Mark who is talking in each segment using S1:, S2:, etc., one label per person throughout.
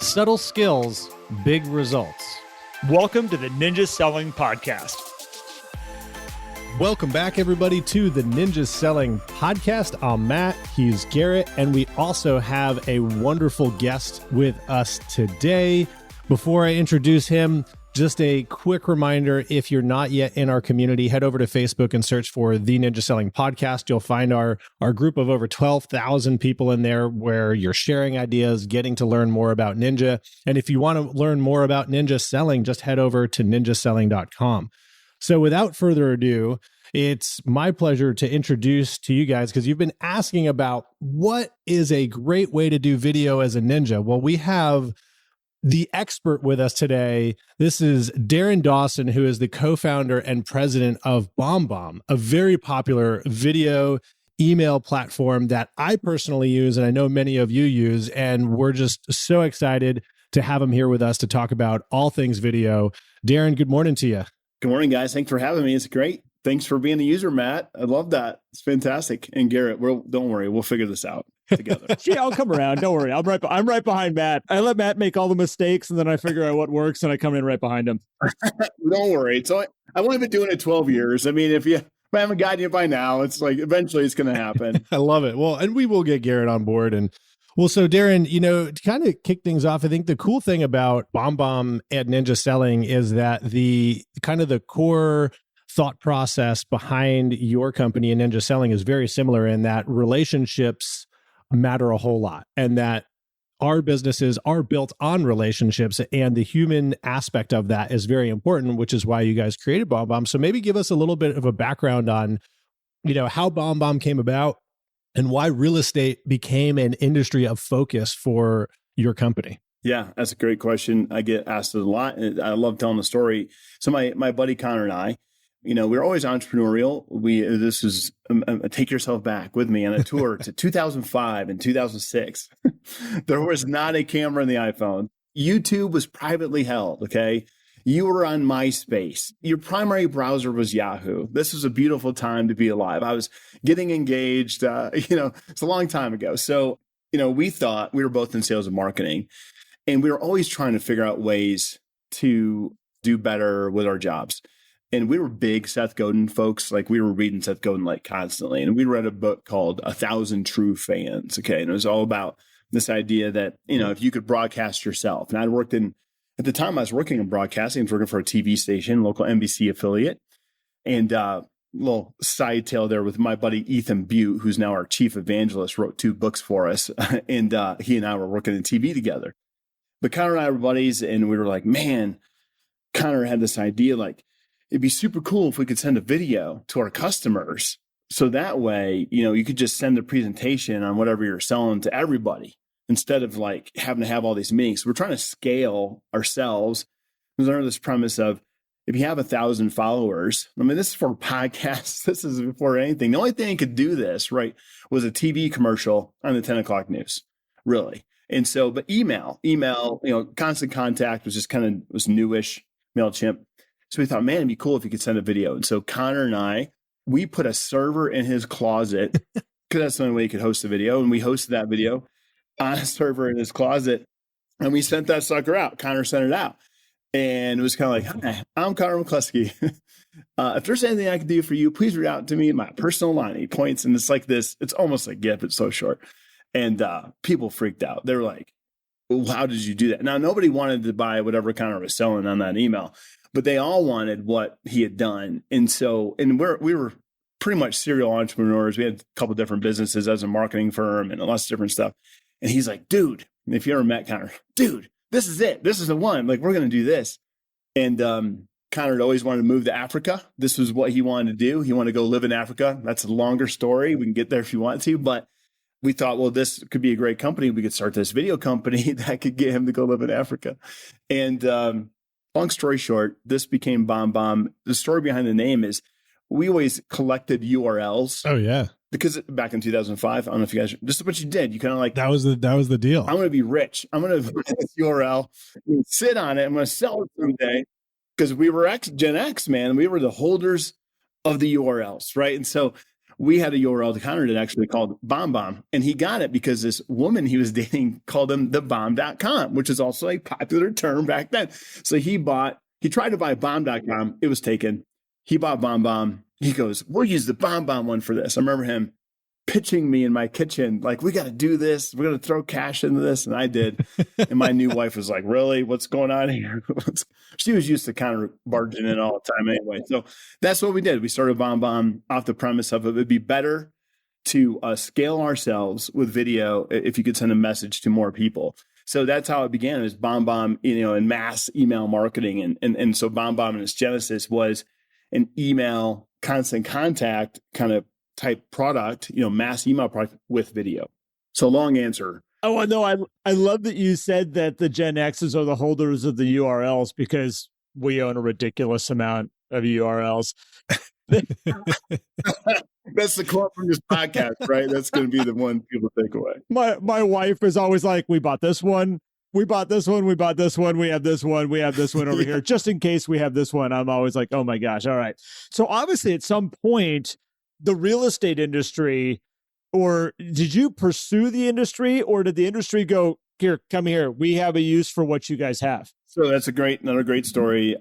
S1: Subtle skills, big results.
S2: Welcome to the Ninja Selling Podcast.
S1: Welcome back, everybody, to the Ninja Selling Podcast. I'm Matt, he's Garrett, and we also have a wonderful guest with us today. Before I introduce him, just a quick reminder, if you're not yet in our community, head over to Facebook and search for the Ninja Selling Podcast. You'll find our group of over 12,000 people in there where you're sharing ideas, getting to learn more about Ninja. And if you want to learn more about Ninja Selling, just head over to ninjaselling.com. So without further ado, it's my pleasure to introduce to you guys, because you've been asking about what is a great way to do video as a ninja. Well, we have the expert with us today. This is Darin Dawson, who is the co-founder and president of BombBomb, a very popular video email platform that I personally use, and I know many of you use, and we're just so excited to have him here with us to talk about all things video. Darin, good morning to you.
S3: Good morning, guys. Thanks for having me. It's great. Thanks for being a user, Matt. I love that. It's fantastic. And Garrett, don't worry, we'll figure this out together.
S2: Yeah, I'll come around. Don't worry. I'm right behind Matt. I let Matt make all the mistakes, and then I figure out what works, and I come in right behind him.
S3: Don't worry. I've only been doing it 12 years. I mean, if I haven't gotten you by now, it's like eventually it's going to happen.
S1: I love it. Well, and we will get Garrett on board. And well, so Darin, to kind of kick things off, I think the cool thing about BombBomb and Ninja Selling is that the core thought process behind your company and Ninja Selling is very similar in that relationships matter a whole lot, and that our businesses are built on relationships, and the human aspect of that is very important, which is why you guys created BombBomb. So maybe give us a little bit of a background on, how BombBomb came about and why real estate became an industry of focus for your company.
S3: Yeah, that's a great question. I get asked it a lot, and I love telling the story. So my buddy Connor and I, we're always entrepreneurial. This is take yourself back with me on a tour to 2005 and 2006. There was not a camera in the iPhone. YouTube was privately held. Okay. You were on MySpace. Your primary browser was Yahoo. This was a beautiful time to be alive. I was getting engaged. It's a long time ago. So, we thought we were both in sales and marketing, and we were always trying to figure out ways to do better with our jobs. And we were big Seth Godin folks. Like, we were reading Seth Godin like constantly. And we read a book called 1,000 True Fans. Okay. And it was all about this idea that, if you could broadcast yourself. And at the time I was working in broadcasting, I was working for a TV station, local NBC affiliate. And little side tale there with my buddy Ethan Butte, who's now our chief evangelist, wrote 2 books for us. And he and I were working in TV together. But Connor and I were buddies, and we were like, man, Connor had this idea, like, it'd be super cool if we could send a video to our customers. So that way, you could just send a presentation on whatever you're selling to everybody instead of like having to have all these meetings. So we're trying to scale ourselves. There's under this premise of, if you have 1,000 followers, this is for podcasts. This is before anything. The only thing that could do this, right, was a TV commercial on the 10 o'clock news, really. And so, but email, constant contact was just was newish, MailChimp. So we thought, man, it'd be cool if you could send a video. And so Connor and I, we put a server in his closet because that's the only way you could host a video. And we hosted that video on a server in his closet, and we sent that sucker out. Connor sent it out. And it was kind of like, hi, I'm Connor McCluskey. If there's anything I can do for you, please reach out to me in my personal line. He points, and it's like this. It's almost like GIF. It's so short. And people freaked out. They were like, well, how did you do that? Now, nobody wanted to buy whatever Connor was selling on that email, but they all wanted what he had done. And so, we were pretty much serial entrepreneurs. We had a couple different businesses as a marketing firm and lots of different stuff. And he's like, dude, if you ever met Connor, dude, this is it. This is the one. Like, we're going to do this. And Connor had always wanted to move to Africa. This was what he wanted to do. He wanted to go live in Africa. That's a longer story. We can get there if you want to. But we thought, well, this could be a great company. We could start this video company that could get him to go live in Africa. And long story short, this became BombBomb. The story behind the name is we always collected URLs.
S1: Oh, yeah.
S3: Because back in 2005, I don't know if you guys, this is what you did. You kind of like,
S1: that was the deal.
S3: I'm going to be rich. I'm going to find this URL, sit on it. I'm going to sell it someday. Because we were Gen X, man. We were the holders of the URLs, right? And so we had a URL to counter it actually called BombBomb. And he got it because this woman he was dating called him the bomb.com, which is also a popular term back then. So he tried to buy bomb.com. It was taken. He bought BombBomb. He goes, we'll use the BombBomb one for this. I remember him pitching me in my kitchen, like, we got to do this. We're going to throw cash into this. And I did. And my new wife was like, really? What's going on here? She was used to kind of barging in all the time anyway. So that's what we did. We started BombBomb off the premise of it would be better to scale ourselves with video if you could send a message to more people. So that's how it began, is BombBomb, in mass email marketing. And so BombBomb in its genesis was an email constant contact kind of type product, mass email product with video. So long answer.
S2: Oh, no, I love that you said that the Gen Xs are the holders of the URLs because we own a ridiculous amount of URLs.
S3: That's the quote from this podcast, right? That's going to be the one people take away.
S2: My wife is always like, we bought this one. We bought this one. We bought this one. We have this one. We have this one over here. Just in case we have this one. I'm always like, oh my gosh. All right. So obviously at some point, the real estate industry, or did you pursue the industry, or did the industry go, here, come here, we have a use for what you guys have?
S3: So that's another great story.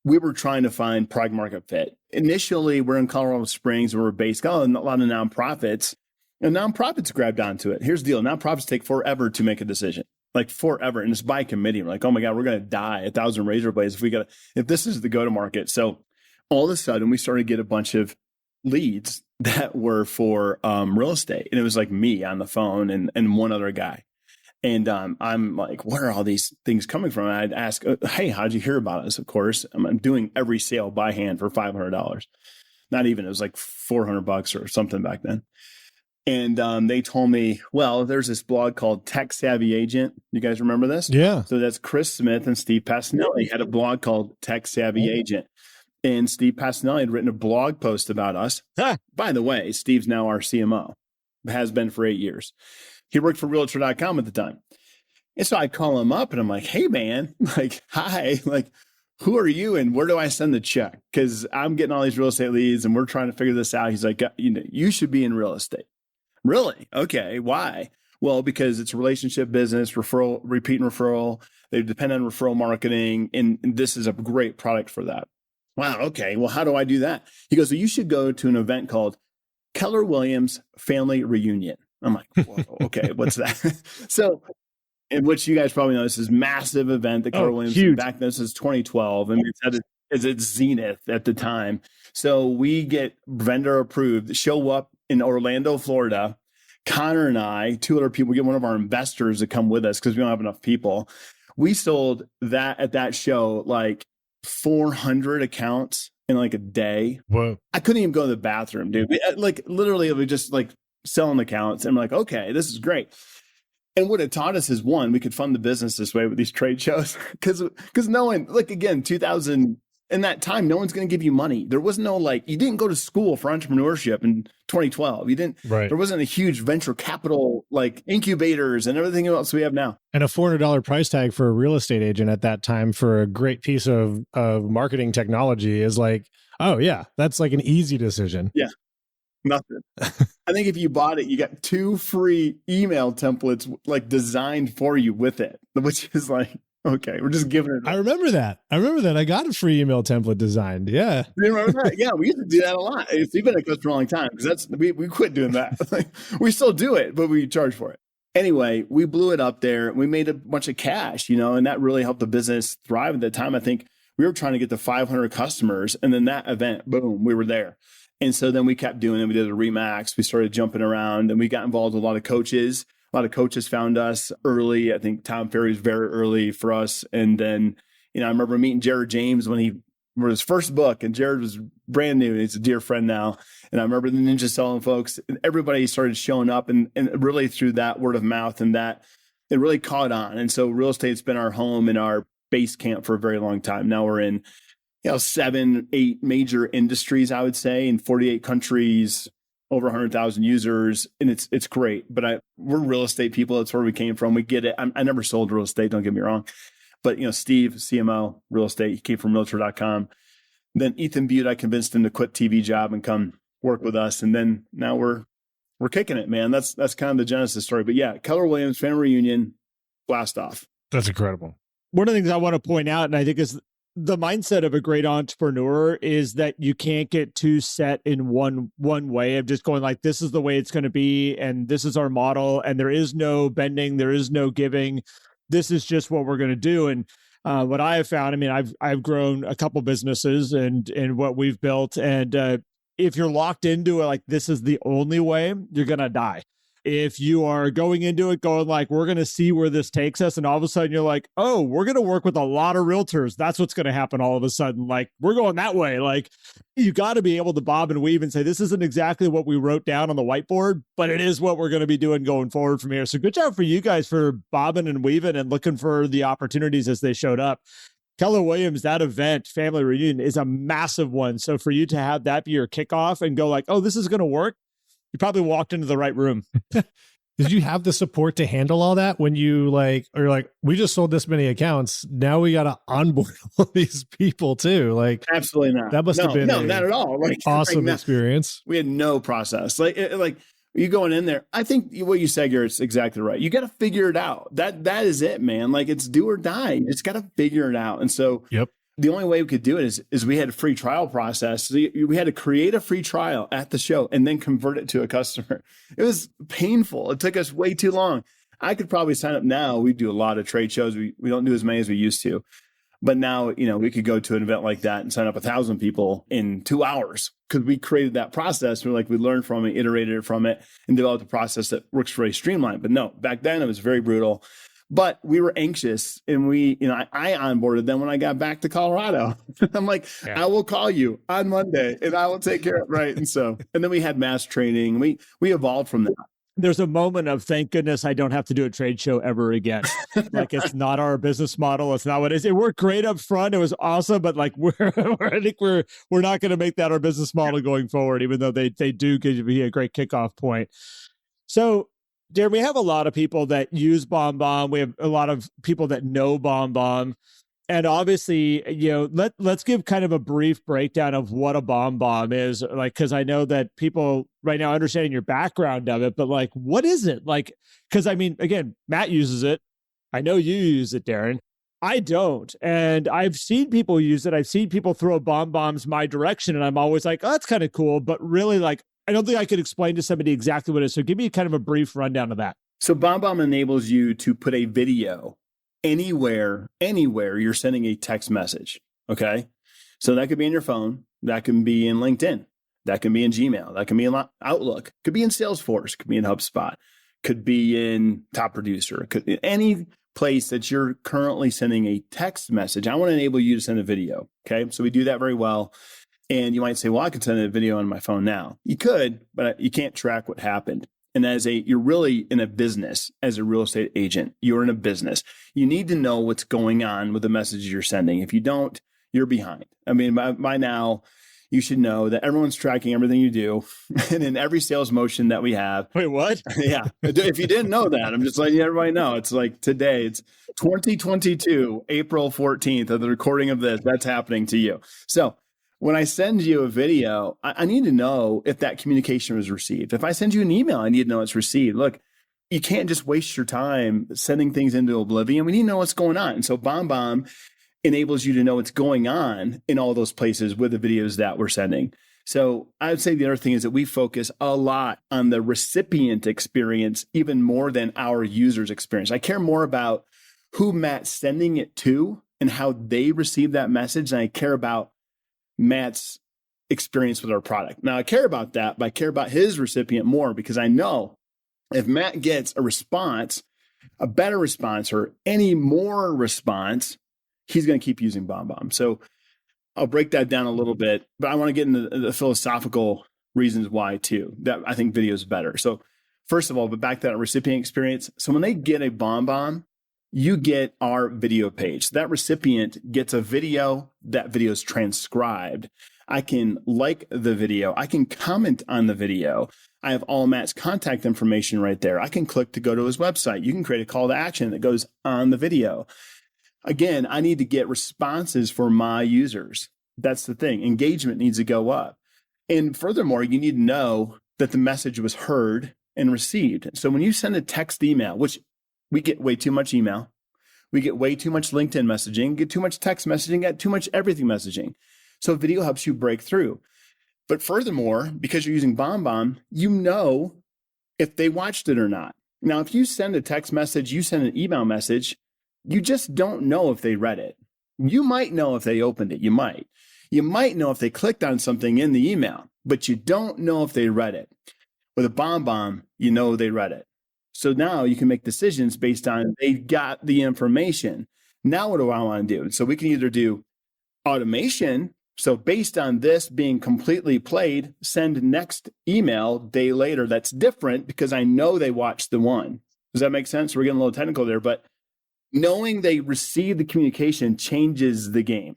S3: We were trying to find product market fit. Initially, we're in Colorado Springs, where we're based. Got a lot of nonprofits, and nonprofits grabbed onto it. Here's the deal. Nonprofits take forever to make a decision, like forever. And it's by committee. We're like, oh my God, we're going to die 1,000 razor blades if this is the go-to-market. So all of a sudden, we started to get a bunch of leads that were for real estate. And it was like me on the phone and one other guy. And I'm like, where are all these things coming from? And I'd ask, hey, how'd you hear about us? Of course, I'm doing every sale by hand for $500. Not even, it was like $400 or something back then. And they told me, well, there's this blog called Tech Savvy Agent. You guys remember this?
S1: Yeah.
S3: So that's Chris Smith and Steve Passanelli had a blog called Tech Savvy Agent. And Steve Passanelli had written a blog post about us. By the way, Steve's now our CMO, has been for 8 years. He worked for Realtor.com at the time. And so I call him up and I'm like, hey, man, like, hi, like, who are you and where do I send the check? Because I'm getting all these real estate leads and we're trying to figure this out. He's like, you should be in real estate. Really? Okay. Why? Well, because it's a relationship business, referral, repeat and referral. They depend on referral marketing. And this is a great product for that. Wow. Okay. Well, how do I do that? He goes, well, you should go to an event called Keller Williams Family Reunion. I'm like, whoa, okay, what's that? So, in which you guys probably know, this is massive event that Keller Williams,
S2: huge.
S3: back then, this is 2012, and it's at zenith at the time. So we get vendor approved, show up in Orlando, Florida. Connor and I, 2 other people, get one of our investors to come with us because we don't have enough people. We sold that at that show, like 400 accounts in like a day.
S1: Whoa.
S3: I couldn't even go to the bathroom, dude. Like literally, we just like selling accounts. And I'm like, okay, this is great. And what it taught us is, one, we could fund the business this way with these trade shows. Because no one, like, again, 2000, in that time, no one's going to give you money. There was no, like, you didn't go to school for entrepreneurship in 2012. You didn't,
S1: right.
S3: There wasn't a huge venture capital, like incubators and everything else we have now.
S1: And a $400 price tag for a real estate agent at that time for a great piece of marketing technology is like, oh yeah, that's like an easy decision.
S3: Yeah. Nothing. I think if you bought it, you got 2 free email templates like designed for you with it, which is like, okay, we're just giving it.
S1: I remember that. I got a free email template designed. Yeah.
S3: You remember that? Yeah, we used to do that a lot. It's been a for a long time because we quit doing that. Like, we still do it, but we charge for it. Anyway, we blew it up there. We made a bunch of cash, and that really helped the business thrive at the time. I think we were trying to get to 500 customers, and then that event, boom, we were there. And so then we kept doing it. We did a Remax. We started jumping around and we got involved with a lot of coaches. A lot of coaches found us early. I think Tom Ferry was very early for us. And then, I remember meeting Jared James when he wrote his first book, and Jared was brand new. He's a dear friend now. And I remember the Ninja Selling folks, and everybody started showing up, and really through that word of mouth, and that it really caught on. And so real estate's been our home and our base camp for a very long time. Now we're in 7, 8 major industries, I would say, in 48 countries, over 100,000 users. And it's great, but we're real estate people. That's where we came from. We get it. I never sold real estate. Don't get me wrong. But, Steve, CMO, real estate, he came from Realtor.com. Then Ethan Butte, I convinced him to quit TV job and come work with us. And then now we're kicking it, man. That's kind of the genesis story. But yeah, Keller Williams, family reunion, blast off.
S1: That's incredible.
S2: One of the things I want to point out, and I think is the mindset of a great entrepreneur, is that you can't get too set in one way of just going like, this is the way it's going to be, and this is our model, and there is no bending, there is no giving. This is just what we're going to do. And what I have found, I mean, I've grown a couple businesses and what we've built, and if you're locked into it, like this is the only way, you're going to die. If you are going into it going like, we're going to see where this takes us, and all of a sudden you're like, oh, we're going to work with a lot of realtors, that's what's going to happen all of a sudden. Like, we're going that way. Like, you got to be able to bob and weave and say, this isn't exactly what we wrote down on the whiteboard, but it is what we're going to be doing going forward from here. So good job for you guys for bobbing and weaving and looking for the opportunities as they showed up. Keller Williams, that event, family reunion, is a massive one. So for you to have that be your kickoff and go like, oh, this is going to work, you probably walked into the right room.
S1: Did you have the support to handle all that when you are like, we just sold this many accounts, now we got to onboard all these people too? Like,
S3: absolutely not.
S1: That must have been
S3: not at all. Like,
S1: awesome experience.
S3: We had no process. Like you going in there. I think what you said, Garrett, is exactly right. You got to figure it out. That is it, man. Like, it's do or die. It's got to figure it out. And so,
S1: yep.
S3: The only way we could do it is we had a free trial process. So we had to create a free trial at the show and then convert it to a customer. It was painful. It took us way too long. I could probably sign up now. We do a lot of trade shows. We don't do as many as we used to. But now, we could go to an event like that and sign up 1,000 people in 2 hours because we created that process. We learned from it, iterated from it, and developed a process that works very streamlined. But no, back then it was very brutal. But we were anxious, and I onboarded them when I got back to Colorado. I'm like, yeah. I will call you on Monday and I will take care of it. Right. And then we had mass training. We evolved from that.
S2: There's a moment of thank goodness I don't have to do a trade show ever again. Like, it's not our business model. It's not what it is. It worked great up front. It was awesome, but like I think we're not going to make that our business model going forward, even though they do give you a great kickoff point. So, Darin, we have a lot of people that use BombBomb. We have a lot of people that know BombBomb. And obviously, let's give kind of a brief breakdown of what a BombBomb is. Like, because I know that people right now understanding your background of it, but like, what is it? Like, because I mean, again, Matt uses it. I know you use it, Darin. I don't. And I've seen people use it. I've seen people throw BombBombs my direction. And I'm always like, oh, that's kind of cool. But really, like, I don't think I could explain to somebody exactly what it is. So give me kind of a brief rundown of that.
S3: So BombBomb enables you to put a video anywhere you're sending a text message. Okay. So that could be in your phone. That can be in LinkedIn. That can be in Gmail. That can be in Outlook. Could be in Salesforce. Could be in HubSpot. Could be in Top Producer. Could be any place that you're currently sending a text message. I want to enable you to send a video. Okay. So we do that very well. And you might say, well, I can send a video on my phone now. You could, but you can't track what happened. And you're really in a business as a real estate agent. You're in a business. You need to know what's going on with the messages you're sending. If you don't, you're behind. I mean, by now, you should know that everyone's tracking everything you do. And in every sales motion that we have.
S2: Wait, what?
S3: Yeah. If you didn't know that, I'm just letting everybody know. It's like today, it's 2022, April 14th of the recording of this. That's happening to you. So when I send you a video, I need to know if that communication was received. If I send you an email, I need to know it's received. Look, you can't just waste your time sending things into oblivion. We need to know what's going on. And so BombBomb enables you to know what's going on in all those places with the videos that we're sending. So I would say the other thing is that we focus a lot on the recipient experience, even more than our user's experience. I care more about who Matt's sending it to and how they receive that message. And I care about Matt's experience with our product. Now I care about that, but I care about his recipient more because I know if Matt gets a response, a better response or any more response, he's going to keep using BombBomb. So I'll break that down a little bit, but I want to get into the philosophical reasons why too, that I think video is better. So first of all, but back to that recipient experience. So when they get a BombBomb, you get our video page. That recipient gets a video. That video is transcribed. I can like the video. I can comment on the video. I have all Matt's contact information right there. I can click to go to his website. You can create a call to action that goes on the video. Again, I need to get responses for my users. That's the thing. Engagement needs to go up. And furthermore, you need to know that the message was heard and received. So when you send a text email, which we get way too much email, we get way too much LinkedIn messaging, get too much text messaging, get too much everything messaging. So video helps you break through. But furthermore, because you're using BombBomb, you know if they watched it or not. Now, if you send a text message, you send an email message, you just don't know if they read it. You might know if they opened it. You might. You might know if they clicked on something in the email, but you don't know if they read it. With a BombBomb, you know they read it. So now you can make decisions based on they got the information. Now what do I want to do? So we can either do automation. So based on this being completely played, send next email day later that's different because I know they watched the one. Does that make sense? We're getting a little technical there, but knowing they received the communication changes the game.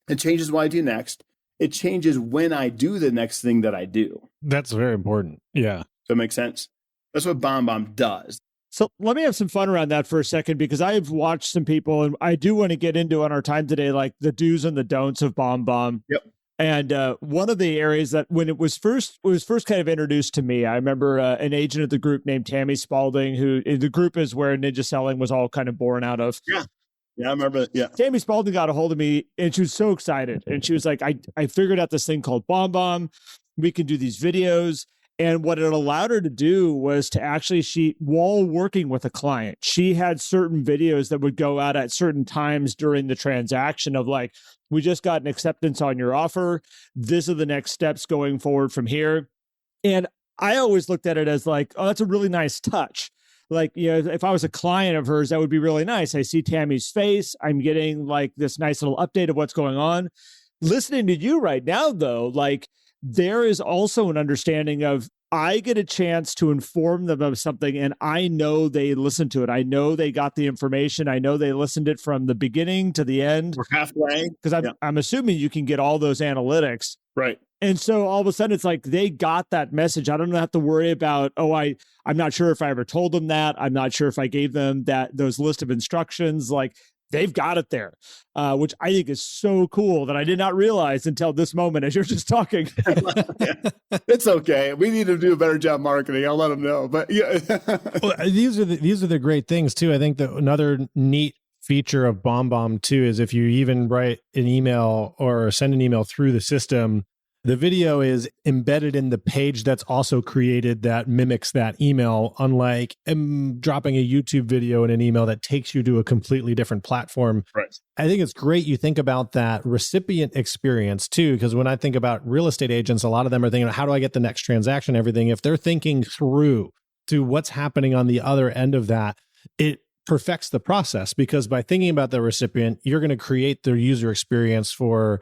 S3: It changes what I do next. It changes when I do the next thing that I do.
S1: That's very important. Yeah.
S3: Does that make sense? That's what BombBomb does.
S2: So let me have some fun around that for a second, because I've watched some people, and I do want to get into on our time today, like the do's and the don'ts of BombBomb.
S3: Yep.
S2: And one of the areas that when it was first kind of introduced to me, I remember an agent of the group named Tammy Spalding, who the group is where Ninja Selling was all kind of born out of.
S3: Yeah. Yeah, I remember. Yeah.
S2: Tammy Spalding got a hold of me, and she was so excited. And she was like, I figured out this thing called BombBomb. We can do these videos. And what it allowed her to do was to actually, while working with a client, she had certain videos that would go out at certain times during the transaction of like, we just got an acceptance on your offer. This are the next steps going forward from here. And I always looked at it as like, oh, that's a really nice touch. Like, you know, if I was a client of hers, that would be really nice. I see Tammy's face. I'm getting like this nice little update of what's going on. Listening to you right now, though, like, there is also an understanding of I get a chance to inform them of something, and I know they listened to it. I know they got the information. I know they listened it from the beginning to the end.
S3: We're halfway.
S2: Because I'm assuming you can get all those analytics.
S3: Right.
S2: And so all of a sudden, it's like they got that message. I don't have to worry about, I'm not sure if I ever told them that. I'm not sure if I gave them those list of instructions. Like, they've got it there, which I think is so cool that I did not realize until this moment as you're just talking.
S3: Yeah. It's okay. We need to do a better job marketing. I'll let them know. But yeah,
S1: Well, these are the great things too. I think that another neat feature of BombBomb too is if you even write an email or send an email through the system, the video is embedded in the page that's also created that mimics that email, unlike dropping a YouTube video in an email that takes you to a completely different platform.
S3: Right.
S1: I think it's great you think about that recipient experience too, because when I think about real estate agents, a lot of them are thinking, how do I get the next transaction, everything. If they're thinking through to what's happening on the other end of that, it perfects the process, because by thinking about the recipient, you're going to create the user experience for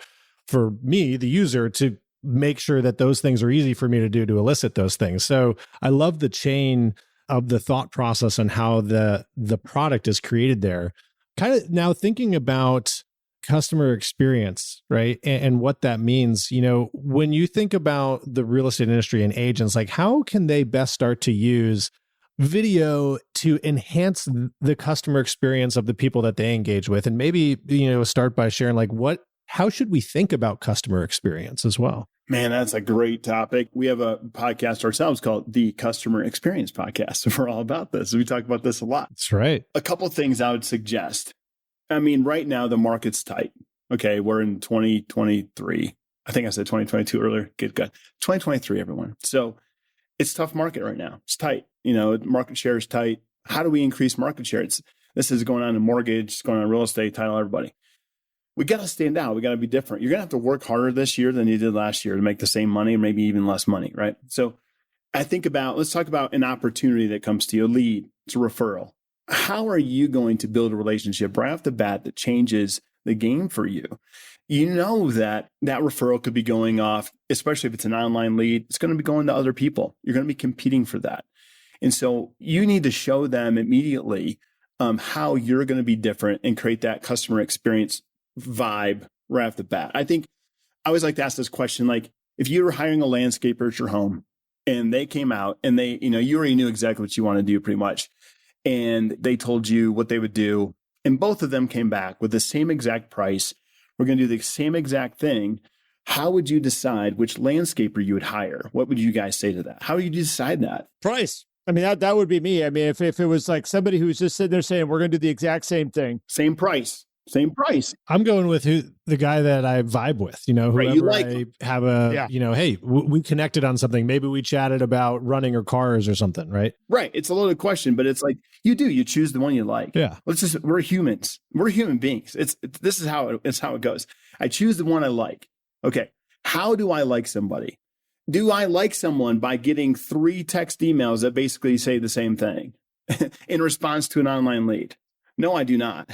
S1: me, the user, to make sure that those things are easy for me to do to elicit those things. So I love the chain of the thought process and how the product is created there. Kind of now thinking about customer experience, right? And what that means, you know, when you think about the real estate industry and agents, like how can they best start to use video to enhance the customer experience of the people that they engage with? And maybe, you know, start by sharing like how should we think about customer experience as well?
S3: Man, that's a great topic. We have a podcast ourselves called the Customer Experience Podcast. We're all about this. We talk about this a lot.
S1: That's right.
S3: A couple of things I would suggest. I mean, right now, the market's tight. Okay, we're in 2023. I think I said 2022 earlier. Good. 2023, everyone. So it's a tough market right now. It's tight. You know, market share is tight. How do we increase market share? This is going on in mortgage, it's going on in real estate, title, everybody. We got to stand out. We got to be different. You're going to have to work harder this year than you did last year to make the same money, or maybe even less money, right? So let's talk about an opportunity that comes to you, a lead, it's a referral. How are you going to build a relationship right off the bat that changes the game for you? You know that referral could be going off, especially if it's an online lead, it's going to be going to other people. You're going to be competing for that. And so you need to show them immediately how you're going to be different and create that customer experience vibe right off the bat. I think I always like to ask this question, like if you were hiring a landscaper at your home and they came out and they, you know, you already knew exactly what you want to do pretty much. And they told you what they would do. And both of them came back with the same exact price. We're going to do the same exact thing. how would you decide which landscaper you would hire? What would you guys say to that? How would you decide that?
S2: Price. I mean, that would be me. I mean, if it was like somebody who's just sitting there saying, we're going to do the exact same thing.
S3: Same price.
S1: I'm going with the guy that I vibe with, whoever
S3: Right, you like
S1: I have hey, we connected on something. Maybe we chatted about running or cars or something, right?
S3: Right. It's a loaded question, but it's like you choose the one you like.
S1: Yeah.
S3: We're humans. We're human beings. This is how it goes. I choose the one I like. Okay. How do I like somebody? Do I like someone by getting 3 text emails that basically say the same thing in response to an online lead? No, I do not.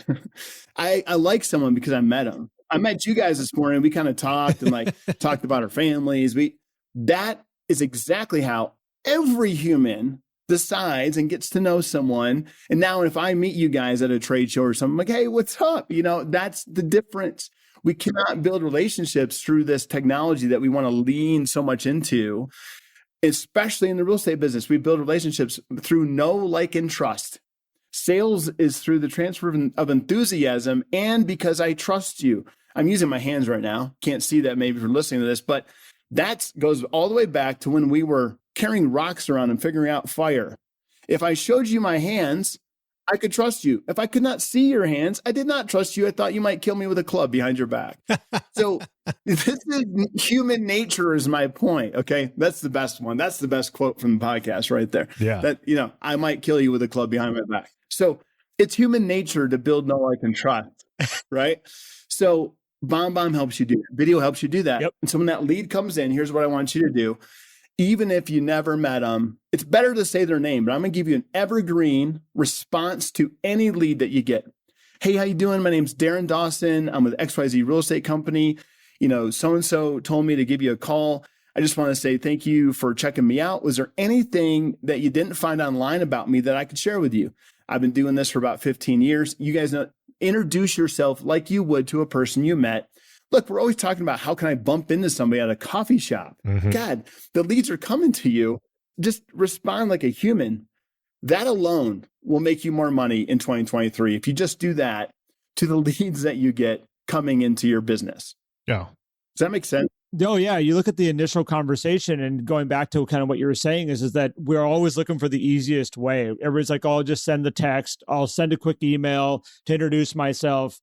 S3: I like someone because I met them. I met you guys this morning. We kind of talked and talked about our families. That is exactly how every human decides and gets to know someone. And now if I meet you guys at a trade show or something, I'm like, hey, what's up? That's the difference. We cannot build relationships through this technology that we want to lean so much into, especially in the real estate business. We build relationships through know, like, and trust. Sales is through the transfer of enthusiasm and because I trust you. I'm using my hands right now. Can't see that maybe if you're listening to this, but that goes all the way back to when we were carrying rocks around and figuring out fire. If I showed you my hands, I could trust you. If I could not see your hands, I did not trust you. I thought you might kill me with a club behind your back. So this is human nature is my point. Okay. That's the best one. That's the best quote from the podcast right there.
S1: Yeah.
S3: That, I might kill you with a club behind my back. So it's human nature to build know, like, and trust. Right. So BombBomb helps you do that. Video helps you do that.
S2: Yep.
S3: And so when that lead comes in, here's what I want you to do. Even if you never met them, it's better to say their name, but I'm going to give you an evergreen response to any lead that you get. Hey, how you doing? My name's Darin Dawson. I'm with XYZ Real Estate Company. So-and-so told me to give you a call. I just want to say thank you for checking me out. Was there anything that you didn't find online about me that I could share with you? I've been doing this for about 15 years. You guys know, introduce yourself like you would to a person you met. Look, we're always talking about how can I bump into somebody at a coffee shop?
S1: Mm-hmm.
S3: God, the leads are coming to you. Just respond like a human. That alone will make you more money in 2023 if you just do that to the leads that you get coming into your business.
S1: Yeah.
S3: Does that make sense?
S2: Oh, yeah. You look at the initial conversation and going back to kind of what you were saying is that we're always looking for the easiest way. Everybody's like, oh, I'll just send the text. I'll send a quick email to introduce myself.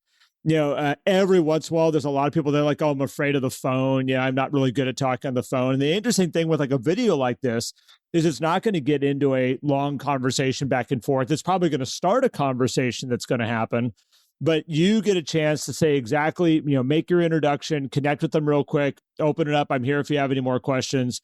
S2: Every once in a while, there's a lot of people that are like, oh, I'm afraid of the phone. Yeah, I'm not really good at talking on the phone. And the interesting thing with like a video like this is it's not going to get into a long conversation back and forth. It's probably going to start a conversation that's going to happen, but you get a chance to say exactly, make your introduction, connect with them real quick, open it up. I'm here if you have any more questions.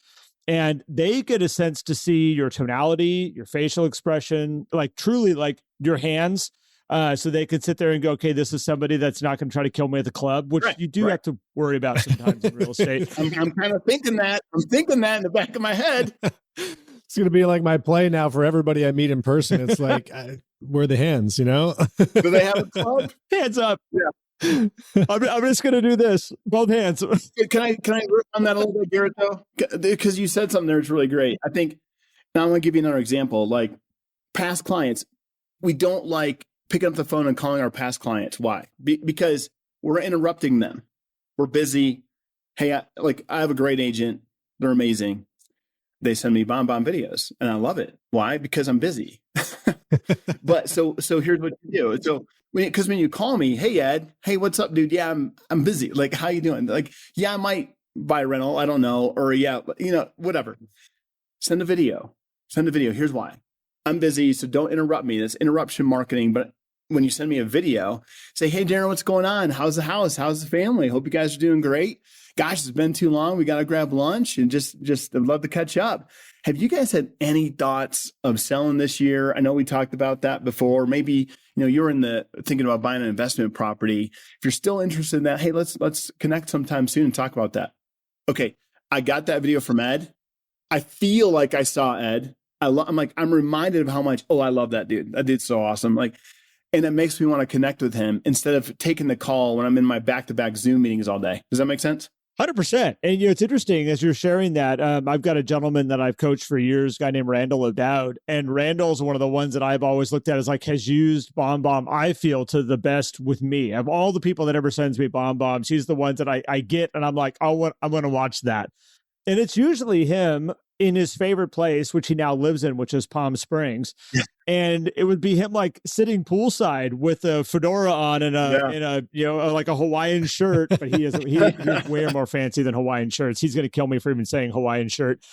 S2: And they get a sense to see your tonality, your facial expression, like truly like your hands. So they could sit there and go, okay, this is somebody that's not going to try to kill me at the club, which you do have to worry about sometimes in real estate.
S3: I'm kind of thinking that. I'm thinking that in the back of my head.
S1: It's going to be like my play now for everybody I meet in person. It's like, where are the hands,
S3: Do they have a club?
S2: Hands up.
S3: Yeah.
S2: I'm just going to do this. Both hands.
S3: Can I work on that a little bit, Garrett, though? Because you said something there that's really great. I think, now I'm going to give you another example. Like past clients, we don't like picking up the phone and calling our past clients. Why? Because we're interrupting them. We're busy. Hey, I have a great agent. They're amazing. They send me BombBomb videos and I love it. Why? Because I'm busy. But so here's what you do. So because when you call me, hey, Ed, hey, what's up, dude? Yeah, I'm busy. Like, how you doing? Like, yeah, I might buy a rental. I don't know. Or yeah, whatever. Send a video. Here's why. I'm busy. So don't interrupt me. That's interruption marketing. But when you send me a video, say, hey, Darin, what's going on? How's the house? How's the family? Hope you guys are doing great. Gosh, it's been too long. We got to grab lunch and just I'd love to catch up. Have you guys had any thoughts of selling this year? I know we talked about that before. Maybe, you're thinking about buying an investment property. If you're still interested in that, hey, let's connect sometime soon and talk about that. Okay. I got that video from Ed. I feel like I saw Ed. I'm reminded of how much, I love that dude. That dude's so awesome. And it makes me want to connect with him instead of taking the call when I'm in my back-to-back Zoom meetings all day. Does that make sense?
S2: 100%. And it's interesting as you're sharing that. I've got a gentleman that I've coached for years, a guy named Randall O'Dowd. And Randall's one of the ones that I've always looked at as like has used BombBomb, I feel, to the best with me. Of all the people that ever sends me BombBombs, he's the ones that I get and I'm like, I'm going to watch that. And it's usually him in his favorite place, which he now lives in, which is Palm Springs. And it would be him like sitting poolside with a fedora on and like a Hawaiian shirt. But he's way more fancy than Hawaiian shirts. He's going to kill me for even saying Hawaiian shirt.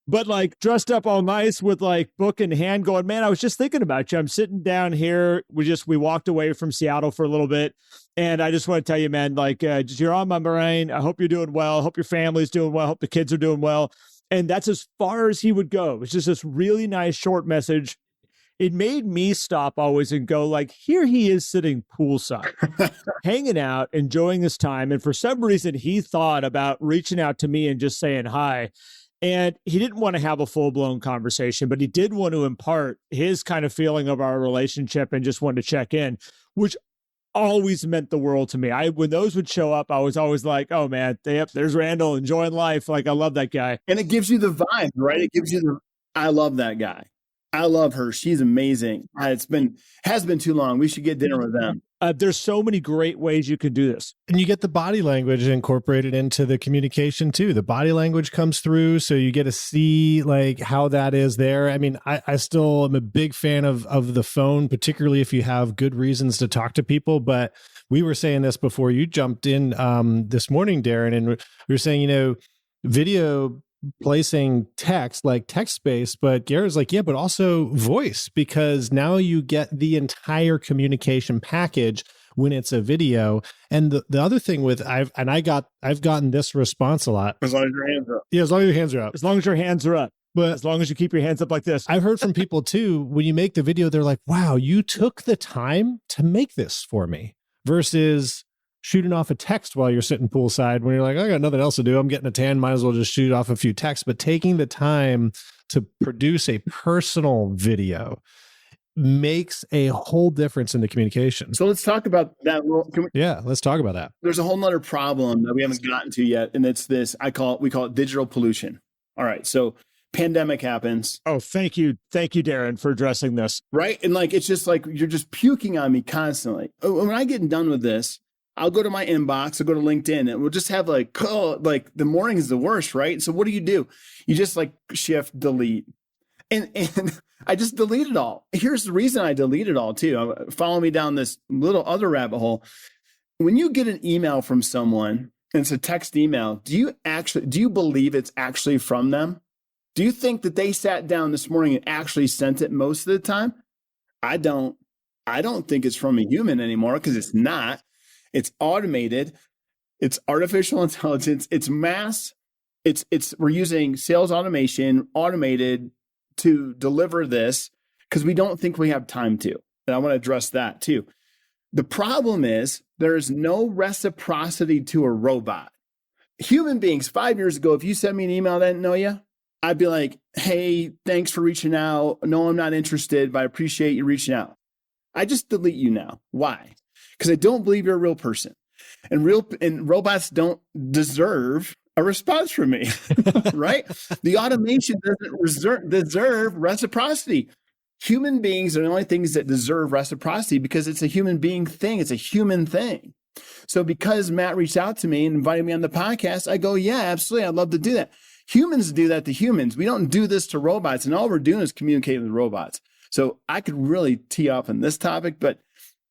S2: But like dressed up all nice with like book in hand going, man, I was just thinking about you. I'm sitting down here. We walked away from Seattle for a little bit. And I just want to tell you, man, like you're on my brain. I hope you're doing well. I hope your family's doing well. I hope the kids are doing well. And that's as far as he would go. It's just this really nice short message. It made me stop always and go like, here he is sitting poolside, hanging out, enjoying his time. And for some reason, he thought about reaching out to me and just saying hi. And he didn't want to have a full-blown conversation, but he did want to impart his kind of feeling of our relationship and just wanted to check in, which always meant the world to me. When those would show up, I was always like, oh man, there's Randall enjoying life. Like, I love that guy.
S3: And it gives you the vibe, right? It gives you I love that guy. I love her. She's amazing. Has been too long. We should get dinner with them.
S2: There's so many great ways you can do this.
S1: And you get the body language incorporated into the communication too. The body language comes through, so you get to see like how that is there. I mean, I still am a big fan of the phone, particularly if you have good reasons to talk to people. But we were saying this before you jumped in this morning, Darin, and we were saying, video placing text, like text space, but Garrett's like, yeah, but also voice, because now you get the entire communication package when it's a video. And the other thing with I've gotten this response a lot.
S3: As long as your hands are up.
S1: Yeah, as long as your hands are up.
S2: As long as your hands are up. But as long as you keep your hands up like this.
S1: I've heard from people too, when you make the video, they're like, wow, you took the time to make this for me, versus shooting off a text while you're sitting poolside when you're like, I got nothing else to do. I'm getting a tan. Might as well just shoot off a few texts. But taking the time to produce a personal video makes a whole difference in the communication.
S3: So let's talk about that.
S1: Yeah, let's talk about that.
S3: There's a whole nother problem that we haven't gotten to yet. And it's this, we call it digital pollution. All right. So pandemic happens.
S2: Oh, thank you. Thank you, Darin, for addressing this.
S3: Right. And like, it's just like, you're just puking on me constantly. When I get done with this, I'll go to my inbox, I'll go to LinkedIn, and we'll just have like the morning is the worst, right? So what do? You just like shift, delete. And I just delete it all. Here's the reason I delete it all too. Follow me down this little other rabbit hole. When you get an email from someone, and it's a text email, do you believe it's actually from them? Do you think that they sat down this morning and actually sent it most of the time? I don't think it's from a human anymore, because it's not. It's automated. It's artificial intelligence. It's mass. We're using sales automation, automated, to deliver this, because we don't think we have time to. And I want to address that too. The problem is there is no reciprocity to a robot. Human beings, 5 years ago, if you sent me an email that I didn't know you, I'd be like, hey, thanks for reaching out. No, I'm not interested, but I appreciate you reaching out. I just delete you now. Why? Because I don't believe you're a real person, and robots don't deserve a response from me, right? The automation doesn't deserve reciprocity. Human beings are the only things that deserve reciprocity, because it's a human being thing. It's a human thing. So because Matt reached out to me and invited me on the podcast, I go, yeah, absolutely. I'd love to do that. Humans do that to humans. We don't do this to robots, and all we're doing is communicating with robots. So I could really tee up on this topic,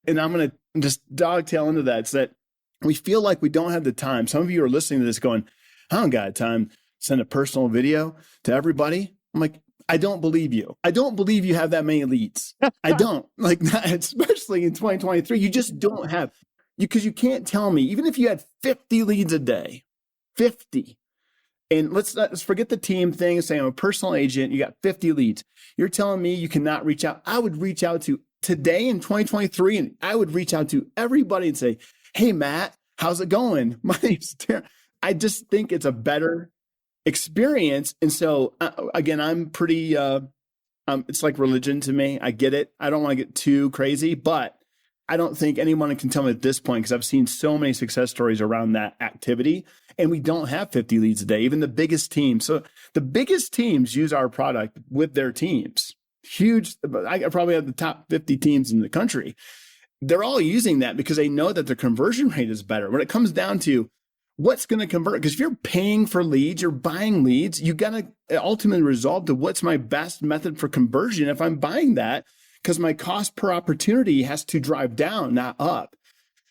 S3: and I'm going to just dogtail into that. It's that we feel like we don't have the time. Some of you are listening to this going, I don't got time to send a personal video to everybody. I'm like, I don't believe you. I don't believe you have that many leads. I don't. Like, especially in 2023, you just don't have, because you can't tell me, even if you had 50 leads a day, 50, and let's forget the team thing and say I'm a personal agent, you got 50 leads. You're telling me you cannot reach out. I would reach out to today in 2023, and I would reach out to everybody and say, hey, Matt, how's it going? My name's Darin. I just think it's a better experience. And so, again, I'm pretty, it's like religion to me. I get it. I don't want to get too crazy, but I don't think anyone can tell me at this point, because I've seen so many success stories around that activity. And we don't have 50 leads a day, even the biggest teams. So the biggest teams use our product with their teams. Huge. I probably have the top 50 teams in the country. They're all using that because they know that their conversion rate is better. When it comes down to what's going to convert, because if you're paying for leads, you're buying leads, you got to ultimately resolve to what's my best method for conversion if I'm buying that, because my cost per opportunity has to drive down, not up.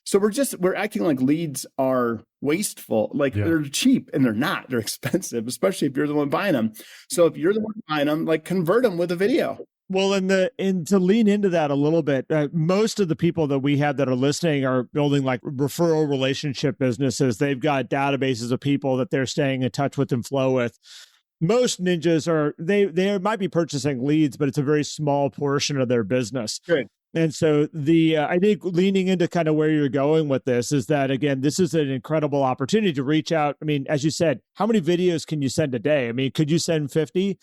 S3: So we're acting like leads are wasteful, like they're cheap, and they're not. They're expensive, especially if you're the one buying them. So if you're the one buying them, like convert them with a video.
S2: Well, and to lean into that a little bit, most of the people that we have that are listening are building like referral relationship businesses. They've got databases of people that they're staying in touch with and flow with. Most ninjas they might be purchasing leads, but it's a very small portion of their business.
S3: Good.
S2: And so I think leaning into kind of where you're going with this is that, again, this is an incredible opportunity to reach out. I mean, as you said, how many videos can you send a day? I mean, could you send 50?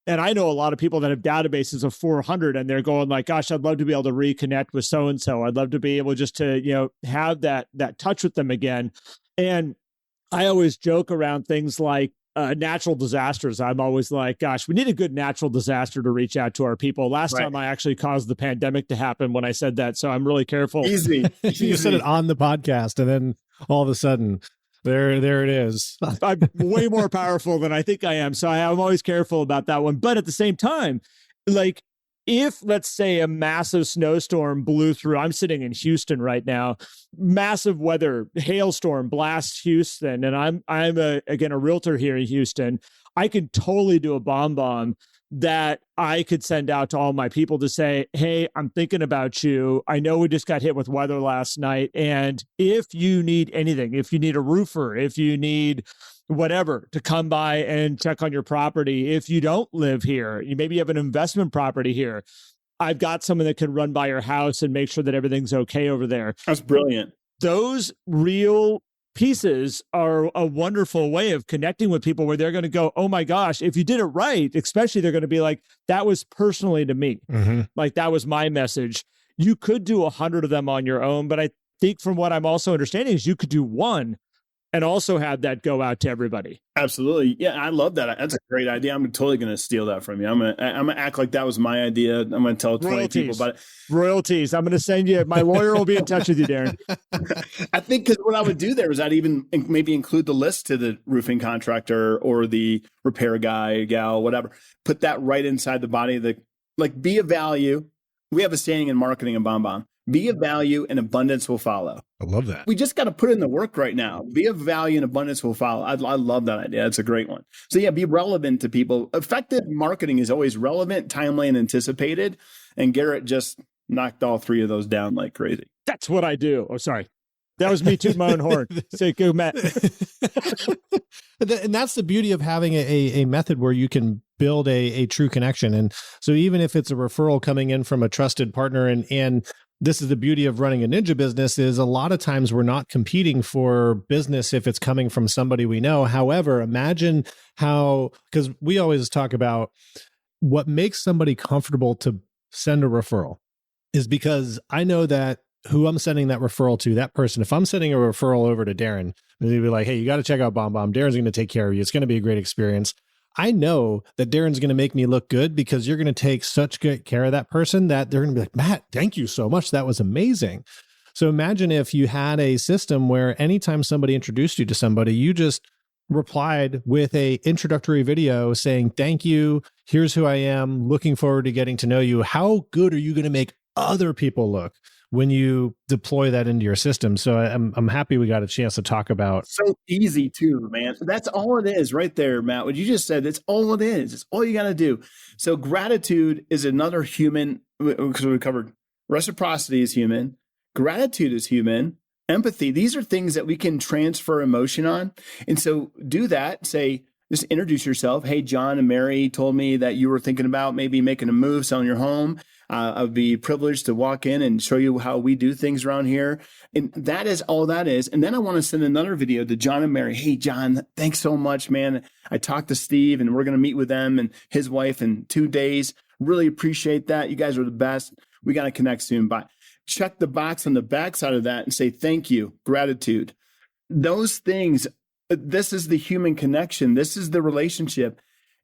S2: And I know a lot of people that have databases of 400 and they're going like, gosh, I'd love to be able to reconnect with so-and-so. I'd love to be able just to, have that touch with them again. And I always joke around things like natural disasters. I'm always like, gosh, we need a good natural disaster to reach out to our people. Last time I actually caused the pandemic to happen when I said that. So I'm really careful.
S3: Easy.
S1: You said it on the podcast and then all of a sudden, there it is.
S2: I'm way more powerful than I think I am. So I'm always careful about that one. But at the same time, like if, let's say, a massive snowstorm blew through, I'm sitting in Houston right now, massive weather, hailstorm blasts Houston, and I'm again a realtor here in Houston, I could totally do a BombBomb that I could send out to all my people to say, hey, I'm thinking about you. I know we just got hit with weather last night. And if you need anything, if you need a roofer, if you need whatever to come by and check on your property, if you don't live here, you maybe have an investment property here, I've got someone that can run by your house and make sure that everything's okay over there.
S3: That's brilliant.
S2: Those real pieces are a wonderful way of connecting with people where they're going to go, oh my gosh, if you did it right, especially they're going to be like, that was personally to me.
S1: Mm-hmm.
S2: Like that was my message. You could do 100 of them on your own, but I think from what I'm also understanding is you could do one and also have that go out to everybody.
S3: Absolutely. Yeah, I love that. That's a great idea. I'm totally going to steal that from you. I'm going to act like that was my idea. I'm going to tell 20 people about it.
S2: Royalties. I'm going to send you, my lawyer will be in touch with you, Darin.
S3: I think because what I would do there is I'd even maybe include the list to the roofing contractor or the repair guy, gal, whatever. Put that right inside the body of be a value. We have a saying in marketing and BombBomb. Be of value and abundance will follow.
S1: I love that.
S3: We just got to put in the work right now. Be of value and abundance will follow. I love that idea. It's a great one. So yeah, be relevant to people. Effective marketing is always relevant, timely, and anticipated. And Garrett just knocked all three of those down like crazy.
S2: That's what I do. Oh, sorry. That was me tooting my own horn. Say, go, Matt.
S1: And that's the beauty of having a method where you can build a true connection. And so even if it's a referral coming in from a trusted partner, and this is the beauty of running a ninja business, is a lot of times we're not competing for business if it's coming from somebody we know. However, imagine because we always talk about what makes somebody comfortable to send a referral is because I know that who I'm sending that referral to, that person, if I'm sending a referral over to Darin, they'd be like, hey, you got to check out BombBomb. Darin's going to take care of you. It's going to be a great experience. I know that Darin's going to make me look good because you're going to take such good care of that person that they're going to be like, Matt, thank you so much. That was amazing. So imagine if you had a system where anytime somebody introduced you to somebody, you just replied with a introductory video saying, thank you. Here's who I am. Looking forward to getting to know you. How good are you going to make other people look when you deploy that into your system? So I'm happy we got a chance to talk about.
S3: So easy too, man. That's all it is right there, Matt. What you just said, that's all it is. It's all you got to do. So gratitude is another human, because we covered reciprocity is human. Gratitude is human. Empathy. These are things that we can transfer emotion on. And so do that. Say, just introduce yourself. Hey, John and Mary told me that you were thinking about maybe making a move, selling your home. I'd be privileged to walk in and show you how we do things around here. And that is all that is. And then I want to send another video to John and Mary. Hey, John, thanks so much, man. I talked to Steve and we're going to meet with them and his wife in 2 days. Really appreciate that. You guys are the best. We got to connect soon. Bye. Check the box on the backside of that and say, thank you, gratitude. Those things This is the human connection. This is the relationship.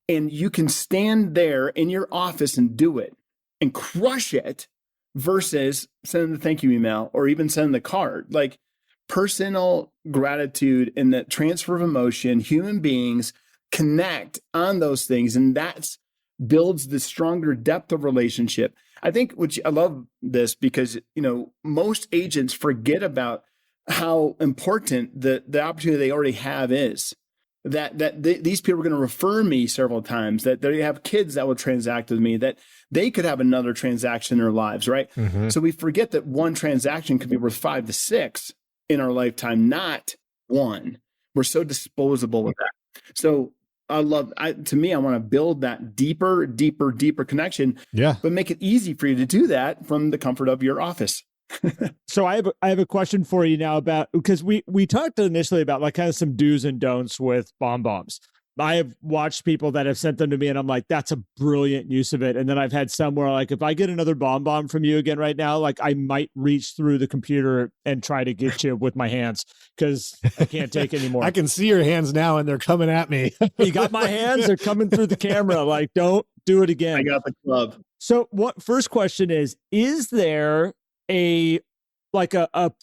S3: And you can stand there in your office and do it and crush it versus sending the thank you email or even sending the card. Like personal gratitude and that transfer of emotion, human beings connect on those things. And that's builds the stronger depth of relationship. I think, which I love this because, most agents forget about how important the opportunity they already have is. These people are going to refer me several times, that they have kids that will transact with me, that they could have another transaction in their lives, right? Mm-hmm. So we forget that one transaction could be worth 5 to 6 in our lifetime, not one. We're so disposable with that. So I want to build that deeper connection, but make it easy for you to do that from the comfort of your office.
S2: So I have a question for you now about, because we talked initially about like kind of some do's and don'ts with BombBombs. I have watched people that have sent them to me and I'm like, that's a brilliant use of it. And then I've had some where like, if I get another BombBomb from you again right now, like I might reach through the computer and try to get you with my hands because I can't take anymore.
S1: I can see your hands now and they're coming at me.
S2: You got my hands? They're coming through the camera. Like, don't do it again.
S3: I got the club.
S2: So first question is there a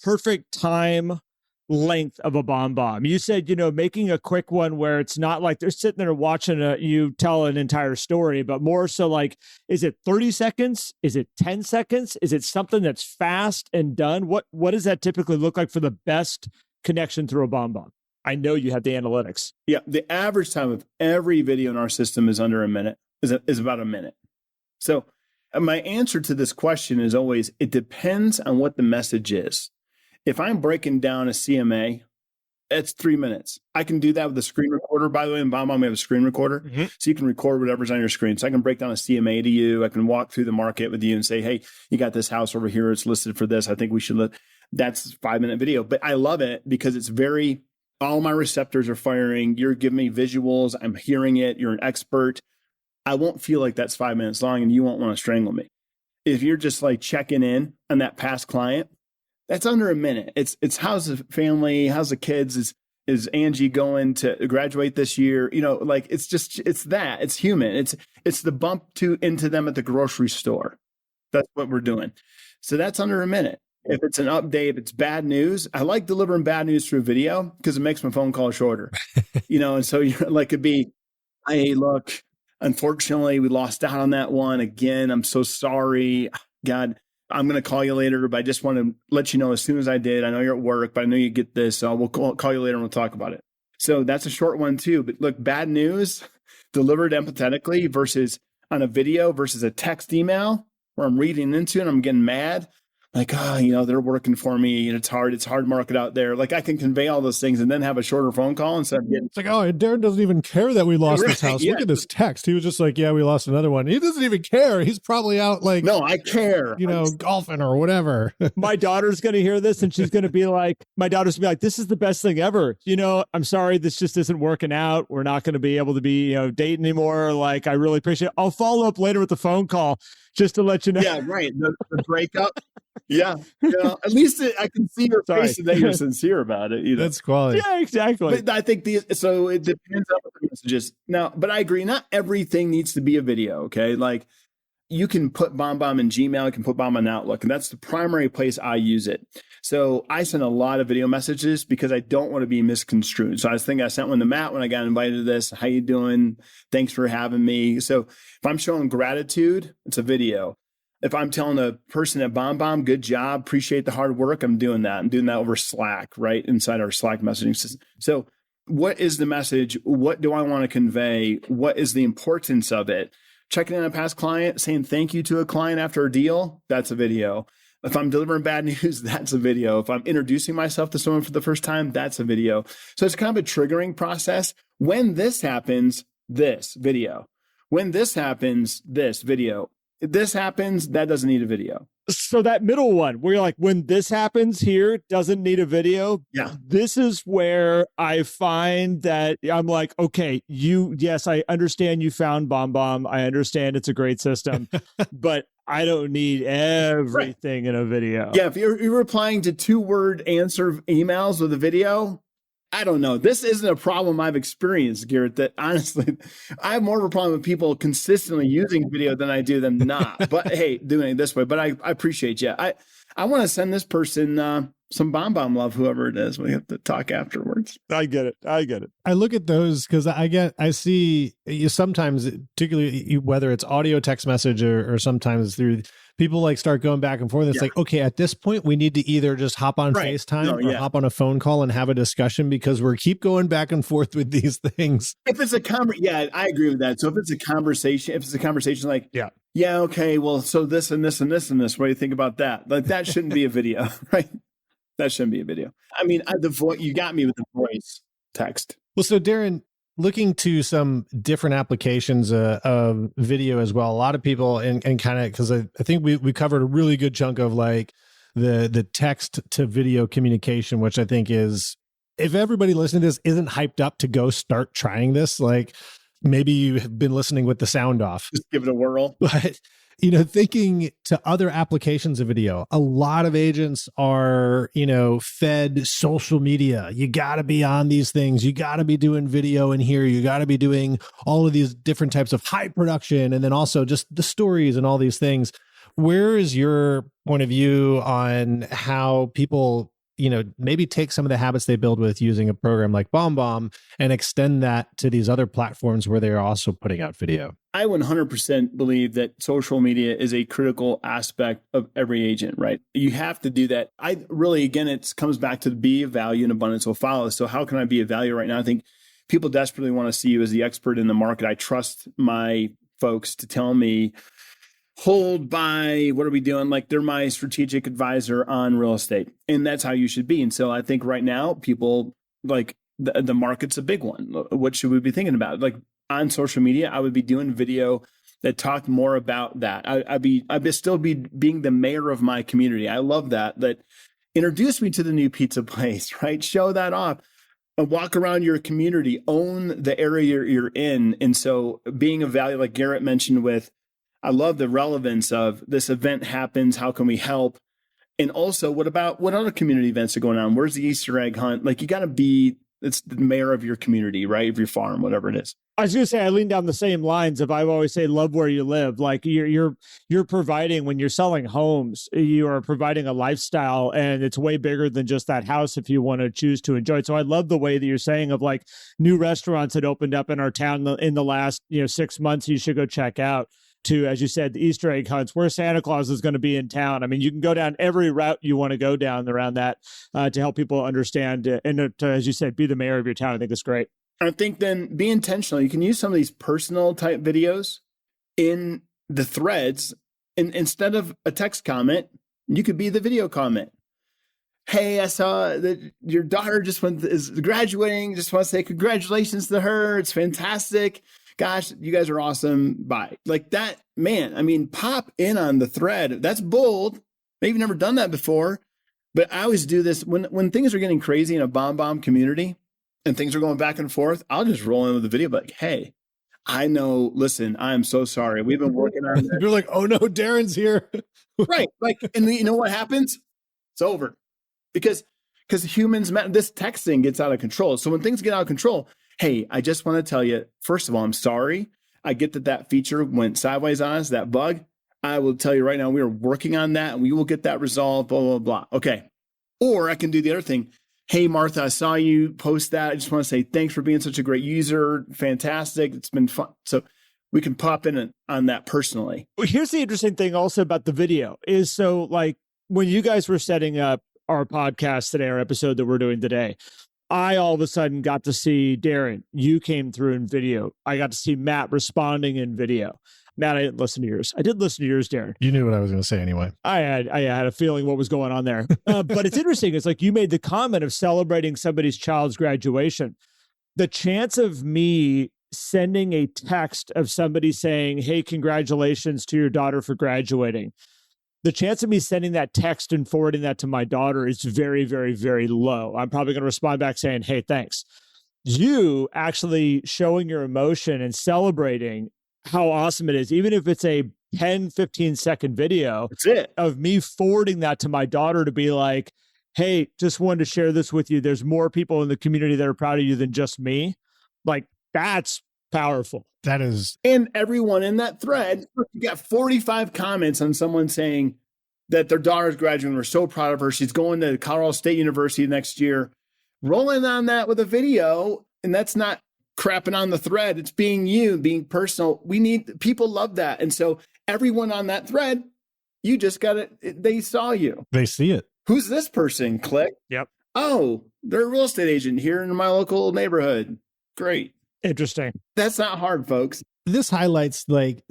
S2: perfect time length of a BombBomb? You said, making a quick one where it's not like they're sitting there watching you tell an entire story, but more so like, is it 30 seconds? Is it 10 seconds? Is it something that's fast and done? What does that typically look like for the best connection through a BombBomb? I know you have the analytics.
S3: Yeah. The average time of every video in our system is under a minute, is about a minute. So my answer to this question is always, it depends on what the message is. If I'm breaking down a CMA, it's 3 minutes. I can do that with a screen recorder. By the way, in BombBomb, we have a screen recorder. Mm-hmm. So you can record whatever's on your screen. So I can break down a CMA to you. I can walk through the market with you and say, hey, you got this house over here. It's listed for this. I think we should That's a 5-minute video. But I love it because it's all my receptors are firing. You're giving me visuals. I'm hearing it. You're an expert. I won't feel like that's 5 minutes long and you won't want to strangle me. If you're just like checking in on that past client, that's under a minute. It's how's the family, how's the kids, is Angie going to graduate this year? It's that. It's human. It's the bump into them at the grocery store. That's what we're doing. So that's under a minute. If it's an update, if it's bad news, I like delivering bad news through video because it makes my phone call shorter. And so you're like, it'd be, hey, look, unfortunately, we lost out on that one. Again, I'm so sorry. God, I'm going to call you later, but I just want to let you know as soon as I did. I know you're at work, but I know you get this. So we'll call you later and we'll talk about it. So that's a short one too. But look, bad news delivered empathetically versus on a video versus a text email where I'm reading into it and I'm getting mad. Like, they're working for me and it's hard market out there. Like I can convey all those things and then have a shorter phone call instead of getting.
S1: It's like, Darin doesn't even care that we lost this house. Yeah. Look at this text. He was just like, yeah, we lost another one. He doesn't even care. He's probably out like,
S3: no, I care.
S1: Golfing or whatever.
S2: My daughter's going to hear this and she's going to be like, this is the best thing ever. I'm sorry, this just isn't working out. We're not going to be able to be, dating anymore. Like, I really appreciate it. I'll follow up later with the phone call just to let you know.
S3: Yeah, right. The breakup. Yeah. At least I can see your face and that you're sincere about it.
S1: That's quality.
S2: Yeah, exactly.
S3: But I think so it depends on what the message is. Now, but I agree, not everything needs to be a video. Okay. Like you can put BombBomb in Gmail, you can put BombBomb in Outlook, and that's the primary place I use it. So I send a lot of video messages because I don't want to be misconstrued. So I sent one to Matt when I got invited to this. How you doing? Thanks for having me. So if I'm showing gratitude, it's a video. If I'm telling a person at BombBomb, good job, appreciate the hard work, I'm doing that. I'm doing that over Slack, right? Inside our Slack messaging system. So what is the message? What do I want to convey? What is the importance of it? Checking in on a past client, saying thank you to a client after a deal, that's a video. If I'm delivering bad news, that's a video. If I'm introducing myself to someone for the first time, that's a video. So it's kind of a triggering process. When this happens, this video. When this happens, this video. If this happens, that doesn't need a video.
S2: So that middle one where you're like, when this happens here, doesn't need a video.
S3: Yeah.
S2: This is where I find that I'm like, okay, yes, I understand you found BombBomb. I understand it's a great system, but I don't need everything in a video.
S3: Yeah. If you're replying to 2-word answer emails with a video, I don't know. This isn't a problem I've experienced, Garrett, that honestly, I have more of a problem with people consistently using video than I do them not. But hey, doing it this way. But I appreciate you. I want to send this person some BombBomb love, whoever it is. We have to talk afterwards.
S2: I get it.
S1: I look at those because I see you sometimes, particularly whether it's audio text message or sometimes through people like start going back and forth. It's like, okay, at this point, we need to either just hop on FaceTime or hop on a phone call and have a discussion because we're keep going back and forth with these things.
S3: If it's a I agree with that. So if it's a conversation, like, okay, well, so this and this and this and this, what do you think about that? Like that shouldn't be a video, right? That shouldn't be a video. I mean, you got me with the voice text.
S1: Well, so Darin, looking to some different applications of video as well. A lot of people and kind of, because I think we covered a really good chunk of like the text to video communication, which I think is, if everybody listening to this isn't hyped up to go start trying this, like maybe you have been listening with the sound off.
S3: Just give it a whirl.
S1: But thinking to other applications of video, a lot of agents are, fed social media. You got to be on these things. You got to be doing video in here. You got to be doing all of these different types of high production. And then also just the stories and all these things. Where is your point of view on how people, maybe take some of the habits they build with using a program like BombBomb and extend that to these other platforms where they're also putting out video?
S3: I 100% believe that social media is a critical aspect of every agent, right? You have to do that. Again, it comes back to be of value and abundance will follow. So how can I be of value right now? I think people desperately want to see you as the expert in the market. I trust my folks to tell me, hold by, what are we doing? Like they're my strategic advisor on real estate. And that's how you should be. And so I think right now people like the market's a big one. What should we be thinking about? Like on social media, I would be doing video that talked more about that. I'd still be being the mayor of my community. I love that introduce me to the new pizza place, right? Show that off. Walk around your community, own the area you're in. And so being of value, like Garrett mentioned I love the relevance of this event happens. How can we help? And also, what other community events are going on? Where's the Easter egg hunt? Like you got to it's the mayor of your community, right? Of your farm, whatever it is.
S2: I was going to say, I lean down the same lines of, I always say, love where you live. Like you're providing, when you're selling homes, you are providing a lifestyle, and it's way bigger than just that house if you want to choose to enjoy it. So I love the way that you're saying of like new restaurants that opened up in our town in the last 6 months, you should go check out. To, as you said, the Easter egg hunts, where Santa Claus is going to be in town. I mean, you can go down every route you want to go down around that to help people understand and to, as you said, be the mayor of your town. I think it's great.
S3: I think then be intentional. You can use some of these personal type videos in the threads, and instead of a text comment, you could be the video comment. Hey, I saw that your daughter is graduating. Just want to say congratulations to her. It's fantastic. Gosh, you guys are awesome. Bye. Like that, man. I mean, pop in on the thread. That's bold. Maybe never done that before, but I always do this when things are getting crazy in a BombBomb community and things are going back and forth. I'll just roll in with the video, but like, hey, I know, listen, I'm so sorry. We've been working on this.
S1: You're like, oh no, Darin's here.
S3: Right. Like, and you know what happens? It's over because humans, this texting gets out of control. So when things get out of control, hey, I just want to tell you, first of all, I'm sorry. I get that feature went sideways on us, that bug. I will tell you right now, we are working on that and we will get that resolved, blah, blah, blah. Okay. Or I can do the other thing. Hey, Martha, I saw you post that. I just want to say thanks for being such a great user. Fantastic. It's been fun. So we can pop in on that personally.
S2: Well, here's the interesting thing also about the video is, so like when you guys were setting up our podcast today, our episode that we're doing today, I all of a sudden got to see Darin. You came through in video. I got to see Matt responding in video. Matt, I didn't listen to yours. I did listen to yours, Darin.
S1: You knew what I was going to say anyway.
S2: I had a feeling what was going on there. But it's interesting. It's like you made the comment of celebrating somebody's child's graduation. The chance of me sending a text of somebody saying, hey, congratulations to your daughter for graduating. The chance of me sending that text and forwarding that to my daughter is very, very, very low. I'm probably going to respond back saying, hey, thanks. You actually showing your emotion and celebrating how awesome it is, even if it's a 10, 15 second video
S3: That's it.
S2: of me forwarding that to my daughter to be like, hey, just wanted to share this with you. There's more people in the community that are proud of you than just me. Like, that's powerful.
S1: That is.
S3: And everyone in that thread, you got 45 comments on someone saying that their daughter's graduating. We're so proud of her. She's going to Colorado State University next year. Rolling on that with a video, and that's not crapping on the thread. It's being you, being personal. People love that. And so everyone on that thread, you just got it. They saw you.
S1: They see it.
S3: Who's this person? Click.
S2: Yep.
S3: Oh, they're a real estate agent here in my local neighborhood. Great.
S2: Interesting.
S3: That's not hard, folks.
S1: This highlights like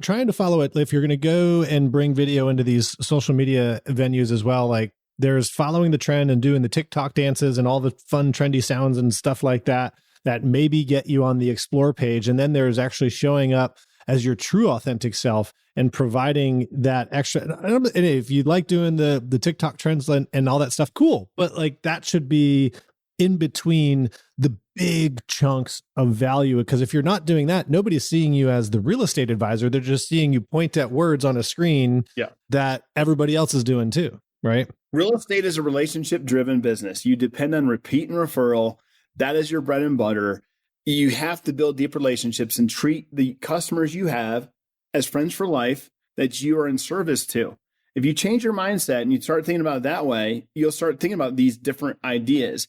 S1: trying to follow it. If you're going to go and bring video into these social media venues as well, like there's following the trend and doing the TikTok dances and all the fun, trendy sounds and stuff like that maybe get you on the explore page. And then there's actually showing up as your true authentic self and providing that extra. And if you like doing the TikTok trends and all that stuff, cool. But like that should be in between the big chunks of value, because if you're not doing that, nobody's seeing you as the real estate advisor. They're just seeing you point at words on a screen that everybody else is doing too, right?
S3: Real estate is a relationship-driven business. You depend on repeat and referral. That is your bread and butter. You have to build deep relationships and treat the customers you have as friends for life that you are in service to. If you change your mindset and you start thinking about it that way, you'll start thinking about these different ideas.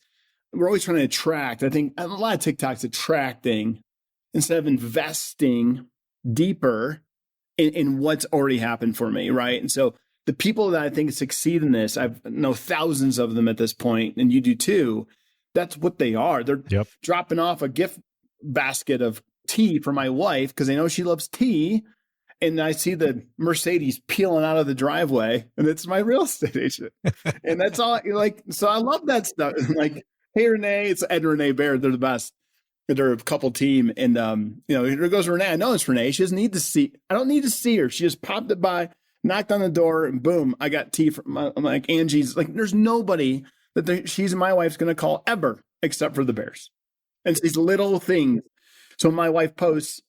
S3: We're always trying to attract. I think a lot of TikTok's attracting instead of investing deeper in what's already happened for me, right? And so the people that I think succeed in this, I know thousands of them at this point, and you do too. That's what they are. They're dropping off a gift basket of tea for my wife because they know she loves tea. And I see the Mercedes peeling out of the driveway, and it's my real estate agent. And that's all. Like, so I love that stuff. Like, hey, Renee, it's Ed and Renee Baird. They're the best. They're a couple team. And, here goes Renee. I know it's Renee. She doesn't need to see. I don't need to see her. She just popped it by, knocked on the door, and boom, I got tea from I'm like, Angie's. Like, there's nobody that she's my wife's going to call ever except for the Bears. And it's these little things. So my wife posts,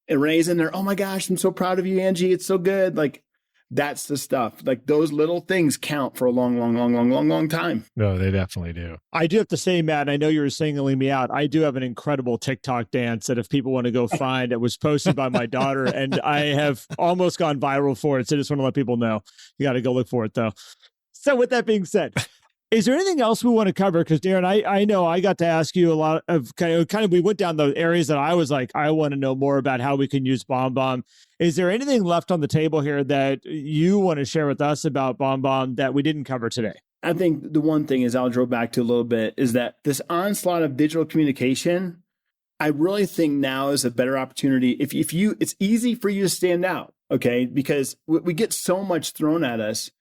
S3: and Renee's in there. Oh my gosh, I'm so proud of you, Angie. It's so good. Like, that's the stuff. Like, those little things count for a long time.
S1: No, they definitely do.
S2: I do have to say, Matt, I know you were singling me out. I do have an incredible TikTok dance that if people want to go find, it was posted by my daughter, and I have almost gone viral for it. So I just want to let people know. You got to go look for it, though. So with that being said, is there anything else we want to cover? Because Darin, I know I got to ask you a lot of kind of we went down the areas that I was like, I want to know more about how we can use BombBomb. Is there anything left on the table here that you want to share with us about BombBomb that we didn't cover today?
S3: I think the one thing is I'll draw back to a little bit is that this onslaught of digital communication, I really think now is a better opportunity. If it's easy for you to stand out, okay? Because we get so much thrown at us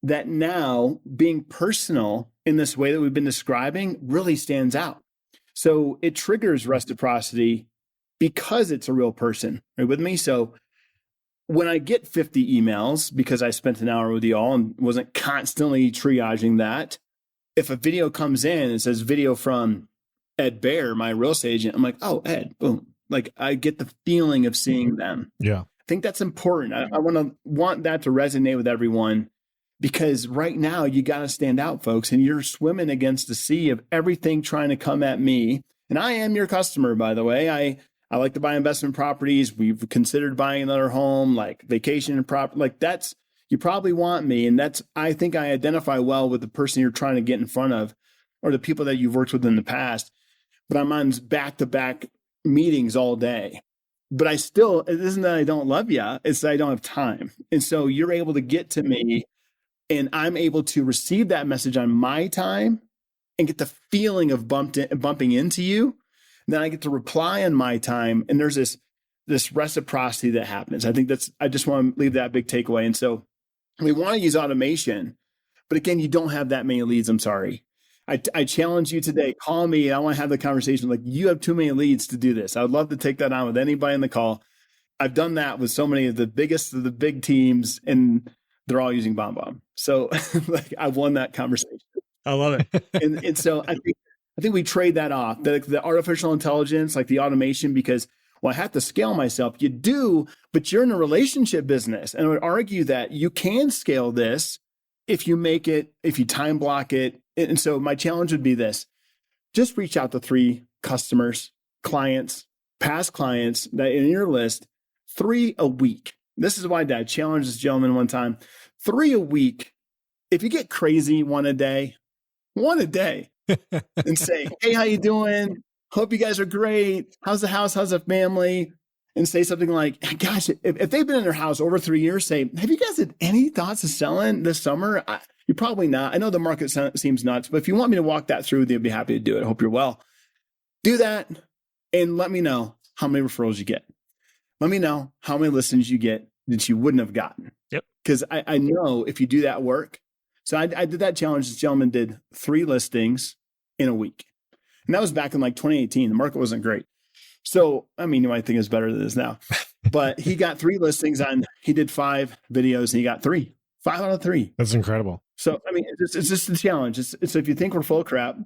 S3: that now being personal in this way that we've been describing really stands out. So it triggers reciprocity because it's a real person. Are you with me? So when I get 50 emails because I spent an hour with you all and wasn't constantly triaging that, if a video comes in and says video from Ed Bear, my real estate agent, I'm like, oh, Ed, boom. Like, I get the feeling of seeing them.
S1: Yeah.
S3: I think that's important. I want that to resonate with everyone. Because right now you got to stand out, folks, and you're swimming against the sea of everything trying to come at me. And I am your customer, by the way. I like to buy investment properties. We've considered buying another home, like vacation and property. Like, that's, you probably want me. And that's, I think I identify well with the person you're trying to get in front of or the people that you've worked with in the past. But I'm on back-to-back meetings all day. But it isn't that I don't love you. It's that I don't have time. And so you're able to get to me, and I'm able to receive that message on my time and get the feeling of bumping into you. And then I get to reply on my time. And there's this reciprocity that happens. I think I just want to leave that big takeaway. And so we want to use automation, but again, you don't have that many leads. I'm sorry. I challenge you today, call me. I want to have the conversation. Like, you have too many leads to do this. I would love to take that on with anybody in the call. I've done that with so many of the biggest of the big teams, and they're all using BombBomb. So like, I've won that conversation.
S2: I love it.
S3: and so I think we trade that off, the artificial intelligence, like the automation, because, well, I have to scale myself. You do, but you're in a relationship business. And I would argue that you can scale this if you make it, if you time block it. And so my challenge would be this: just reach out to 3 customers, clients, past clients that in your list, 3 a week. This is why Dad challenged this gentleman one time, 3 a week. If you get crazy, one a day, and say, hey, how you doing? Hope you guys are great. How's the house? How's the family? And say something like, gosh, if they've been in their house over 3 years, say, have you guys had any thoughts of selling this summer? You're probably not. I know the market seems nuts, but if you want me to walk that through, they'd be happy to do it. I hope you're well. Do that and let me know how many referrals you get. Let me know how many listings you get that you wouldn't have gotten.
S2: Yep.
S3: Because I know if you do that work. So I did that challenge. This gentleman did 3 listings in a week. And that was back in like 2018. The market wasn't great. So, I mean, you might think it's better than it is now. But he got 3 listings he did 5 videos and he got 3. 5 out of 3.
S1: That's incredible.
S3: So, I mean, it's just a challenge. It's if you think we're full of crap,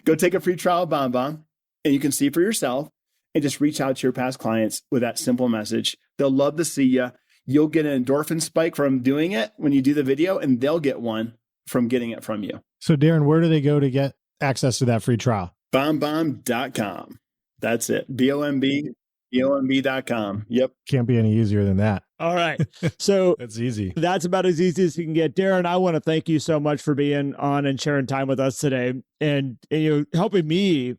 S3: go take a free trial of BombBomb and you can see for yourself and just reach out to your past clients with that simple message. They'll love to see you. You'll get an endorphin spike from doing it when you do the video, and they'll get one from getting it from you.
S1: So, Darin, where do they go to get access to that free trial?
S3: BombBomb.com. That's it. BombBomb.com. Yep.
S1: Can't be any easier than that.
S2: All right. So
S1: that's easy.
S2: That's about as easy as you can get. Darin, I want to thank you so much for being on and sharing time with us today and helping me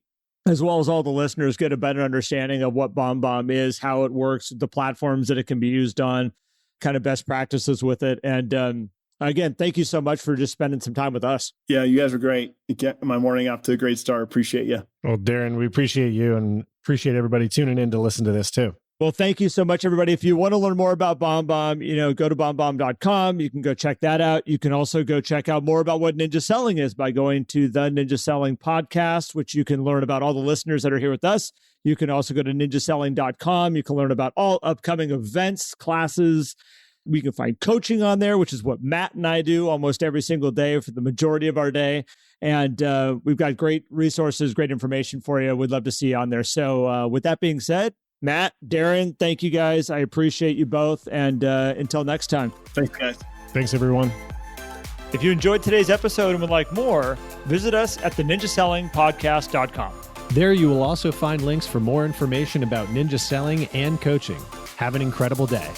S2: as well as all the listeners get a better understanding of what BombBomb is, how it works, the platforms that it can be used on, kind of best practices with it. And again, thank you so much for just spending some time with us.
S3: Yeah, you guys are great. You get my morning off to a great start. Appreciate you.
S1: Well, Darin, we appreciate you and appreciate everybody tuning in to listen to this too.
S2: Well, thank you so much, everybody. If you want to learn more about BombBomb, go to bombbomb.com. You can go check that out. You can also go check out more about what Ninja Selling is by going to the Ninja Selling podcast, which you can learn about all the listeners that are here with us. You can also go to ninjaselling.com. You can learn about all upcoming events, classes. We can find coaching on there, which is what Matt and I do almost every single day for the majority of our day. And we've got great resources, great information for you. We'd love to see you on there. So with that being said, Matt, Darin, thank you guys. I appreciate you both. And until next time.
S3: Thanks, guys.
S1: Thanks, everyone.
S2: If you enjoyed today's episode and would like more, visit us at theninjasellingpodcast.com.
S1: There you will also find links for more information about ninja selling and coaching. Have an incredible day.